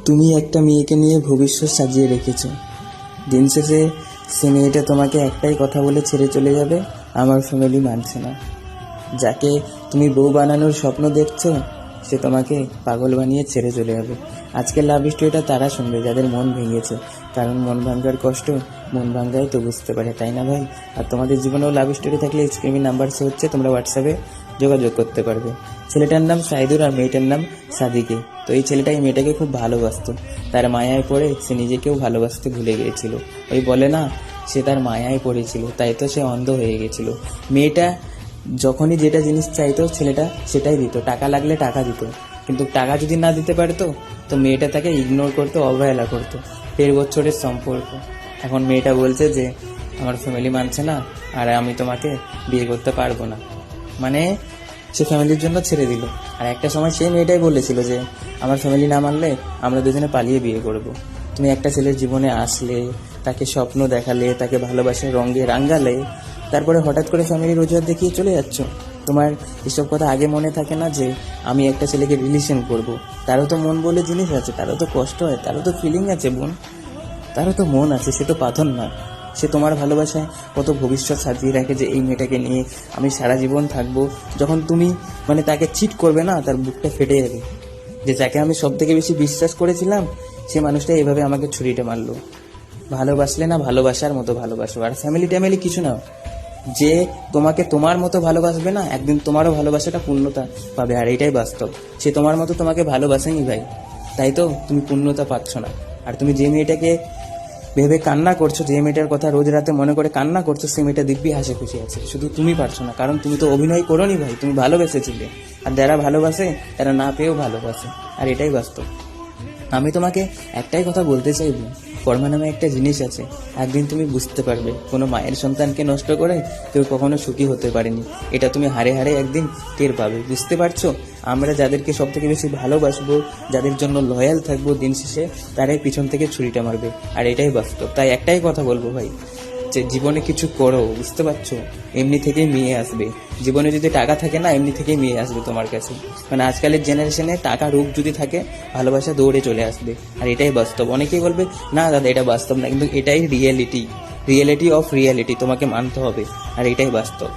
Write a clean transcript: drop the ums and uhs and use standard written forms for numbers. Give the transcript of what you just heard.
তুমি একটা মেয়েকে নিয়ে ভবিষ্যৎ সাজিয়ে রেখেছো, দিন শেষে সে মেয়েটা তোমাকে একটাই কথা বলে ছেড়ে চলে যাবে, আমার ফ্যামিলি মানছে না। যাকে তুমি বউ বানানোর স্বপ্ন দেখছো সে তোমাকে পাগল বানিয়ে ছেড়ে চলে যাবে। আজকের লাভ স্টোরিটা তারা শুনবে যাদের মন ভেঙেছে, কারণ মন ভাঙ্গার কষ্ট মন ভাঙ্গাই তো বুঝতে পারে, তাই না ভাই? আর তোমাদের জীবনেও লাভ স্টোরি থাকলে স্ক্রিনে নাম্বার শো হচ্ছে, তোমরা হোয়াটসঅ্যাপে যোগাযোগ করতে পারবে। ছেলেটার নাম সাইদুর আর মেয়েটার নাম সাদিকে। তো এই ছেলেটা এই মেয়েটাকে খুব ভালোবাসতো, তার মায়ায় পড়ে সে নিজেকেও ভালোবাসতে ভুলে গিয়েছিল। ওই বলে না, সে তার মায়ায় পড়েছিল, তাই তো সে অন্ধ হয়ে গেছিল। মেয়েটা যখনই যেটা জিনিস চাইতো ছেলেটা সেটাই দিত, টাকা লাগলে টাকা দিত, কিন্তু টাকা যদি না দিতে পারতো তো মেয়েটা তাকে ইগনোর করতো, অবহেলা করতো। 1.5 বছরের সম্পর্ক, এখন মেয়েটা বলছে যে আমার ফ্যামিলি মানছে না আর আমি তোমাকে বিয়ে করতে পারবো না, মানে সে ফ্যামিলির জন্য ছেড়ে দিল। আর একটা সময় সেই মেয়েটাই বলেছিল যে আমার ফ্যামিলি না মানলে আমরা দুজনে পালিয়ে বিয়ে করব। তুমি একটা ছেলের জীবনে আসলে, তাকে স্বপ্ন দেখালে, তাকে ভালোবাসার রঙে রাঙ্গালে, তারপরে হঠাৎ করে ফ্যামিলির অজুহাত দেখিয়ে চলে যাচ্ছ। তোমার এসব কথা আগে মনে থাকে না যে আমি একটা ছেলেকে রিলেশন করব, তারও তো মন বলে জিনিস আছে, তারও তো কষ্ট হয়, তারও তো ফিলিং আছে বোন, তারও তো মন আছে, সে তো পাথর না। সে তোমার ভালোবাসায় কত ভবিষ্যৎ সাজিয়ে রাখে যে এই মেয়েটাকে নিয়ে আমি সারা জীবন থাকবো। যখন তুমি মানে তাকে চিট করবে না, তার বুকটা ফেটে যাবে যে যাকে আমি সব থেকে বেশি বিশ্বাস করেছিলাম সে মানুষটা এভাবে আমাকে ছুরিটা মারলো। ভালোবাসলে না ভালোবাসার মতো ভালোবাসো, আর ফ্যামিলি ট্যামিলি কিছু না। যে তোমাকে তোমার মতো ভালোবাসবে না, একদিন তোমারও ভালোবাসাটা পূর্ণতা পাবে, আর এটাই বাস্তব। সে তোমার মতো তোমাকে ভালোবাসেনি ভাই, তাই তো তুমি পূর্ণতা পাচ্ছ না। আর তুমি যে মেয়েটাকে ভেবে কান্না করছো, যে মেয়েটার কথা রোজ রাতে মনে করে কান্না করছো, সেই মেয়েটা দিব্যি হাসি খুশি আছে, শুধু তুমি পারছো না, কারণ তুমি তো অভিনয় করোনি ভাই, তুমি ভালোবেসেছিলে। আর যারা ভালোবাসে তারা না পেয়েও ভালোবাসে, আর এটাই বাস্তব। আমি তোমাকে একটাই কথা বলতে চাইব, কর্মা নামে একটা জিনিস আছে, একদিন তুমি বুঝতে পারবে কোনো মায়ের সন্তানকে নষ্ট করে কেউ কখনো সুখী হতে পারেনি। এটা তুমি হারে হারে একদিন টের পাবে, বুঝতে পারছো? আমরা যাদেরকে সব থেকে বেশি ভালোবাসবো, যাদের জন্য লয়াল থাকবো, দিন শেষে তারাই পিছন থেকে ছুরিটা মারবে, আর এটাই বাস্তব। তাই একটাই কথা বলবো ভাই, যে জীবনে কিছু করো, বুঝতে পারছো? এমনি থেকেই মেয়ে আসবে। জীবনে যদি টাকা থাকে না, এমনি থেকেই মেয়ে আসবে তোমার কাছে। মানে আজকালের জেনারেশনে টাকা রূপ যদি থাকে, ভালোবাসা দৌড়ে চলে আসবে, আর এটাই বাস্তব। অনেকেই বলবে না দাদা এটা বাস্তব না, কিন্তু এটাই রিয়েলিটি, রিয়েলিটি অফ রিয়েলিটি, তোমাকে মানতে হবে, আর এটাই বাস্তব।